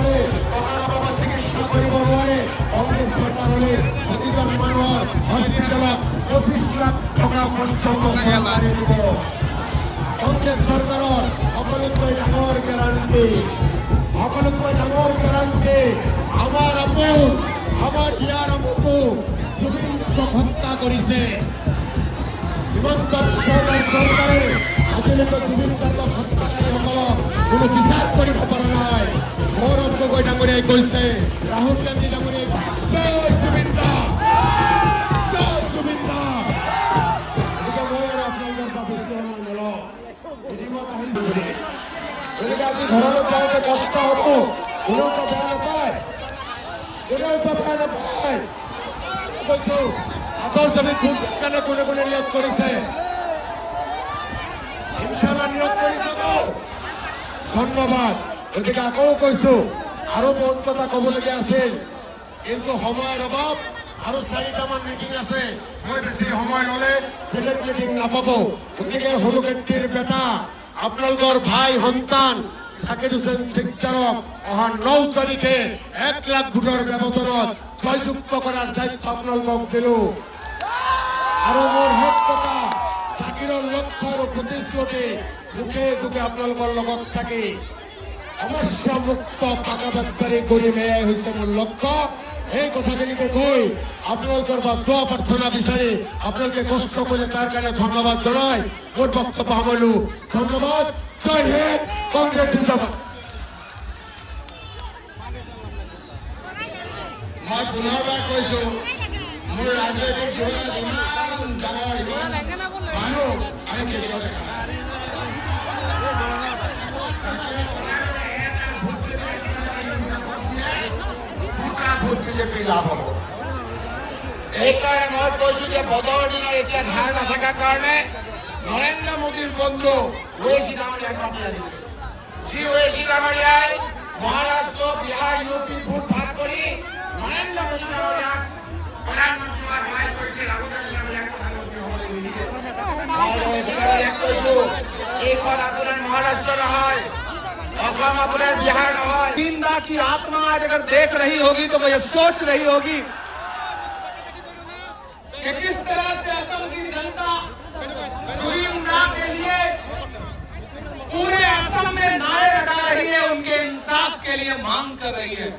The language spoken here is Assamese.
পৰে বাবা চিকিৎসা কৰিব নোৱাৰে কংগ্ৰেছ চৰকাৰ হলে প্ৰতিজন মানুহৰ হস্পিটেলত 25 লাখ টকা পৰ্যন্ত চৰকাৰে দিব কংগ্ৰেছ চৰকাৰৰ সকলোতকৈ ডাঙৰ গেৰাণ্টি আমাৰ আপোন আমাৰ ইয়াৰ আমতো জুবিনক হত্যা কৰিছে হিমন্ত বিশ্ব শৰ্মাৰ চৰকাৰে আজিলৈকে জুবিন গাৰ্গক হত্যাকাৰীসকলক কোনো বিচাৰ কৰিব পৰা নাই গৌৰৱ গগৈ ডাঙৰীয়াই কৈছে ৰাহুল গান্ধী ডাঙৰীয়াই জয় জুবিন দা গতিকে মই আৰু আপোনালোকৰ পৰা বেছি সময় নলওঁ গতিকে আজি ঘৰলৈ যাওঁতে কষ্ট হ'ব কোনেওতো বেয়া নাপায় কৈছো আগৰ ছবি ভোট কাৰণে কোনে কোনে নিয়োগ কৰিছে ইনশাআল্লাহ নিয়োগ কৰি যাব ধন্যবাদ গতিকে আকৌ কৈছো আৰু বহুত কথা ক'বলগীয়া আছিল কিন্তু সময়ৰ অভাৱ আৰু 4টামান মিটিং আছে মই বেছি সময় ল'লে বেলেগ মিটিং নাপাব গতিকে হলুকেট্টিৰ বেটা আপোনালোকৰ ভাই সন্তান জাকিৰ হুছেইন সিকদাৰক অহা 9 তাৰিখে 1 লাখ ভোটৰ ব্যৱধানত জয়যুক্ত কৰাৰ দায়িত্ব আপোনালোকক দিলো আৰু মোৰ শেষ কথা জাকিৰৰ লক্ষ্য আৰু প্ৰতিশ্ৰুতি দুখে দুখে আপোনালোকৰ লগত থাকি সমস্যামুক্ত পাকা বেপাৰী কৰিম এয়াই হৈছে মোৰ লক্ষ্য এই কথাখিনিকে কৈ আপোনালোকৰ বা দোৱা প্ৰাৰ্থনা বিচাৰি আপোনালোকে কষ্ট কৰিলে তাৰ কাৰণে ধন্যবাদ জনাই মোৰ বক্তব্য সামৰিলো ধন্যবাদ জয় হিন্দ কংগ্ৰেছ জিন্দাবাদ মই পুনৰবাৰ কৈছো মোৰ ৰাজনৈতিক জীৱনত ইমান ডাঙৰ মানুহ আমি কেতিয়াও দেখা নাই ভোট বিজেপি লাভ হ'ব এইকাৰণে মই কৈছো যে বদলৰ দিনত এতিয়া ধাৰ নাথাকাৰ কাৰণে নৰেন্দ্ৰ মোদীৰ বন্ধু ওৱেইচি ডাঙৰীয়াক মাতি আনিছে যি ওৱেইচি ডাঙৰীয়াই মহাৰাষ্ট্ৰ বিহাৰ ইউপি ভোট ভাগ কৰি নৰেন্দ্ৰ মোদী ডাঙৰীয়াক প্ৰধানমন্ত্ৰী হোৱাত সহায় কৰিছে ৰাহুল গান্ধী ডাঙৰীয়াক প্ৰধানমন্ত্ৰী হ'বলৈ নিদিয়ে মই ওৱেইচি ডাঙৰীয়াক কৈছো এইখন আপোনাৰ মহাৰাষ্ট্ৰ নহয় अपना बिहार जिंदा की आत्मा आज अगर देख रही होगी तो वो ये सोच रही होगी कि किस तरह से असम की जनता जुबिन के लिए पूरे असम में नारे लगा रही है उनके इंसाफ के लिए मांग कर रही है।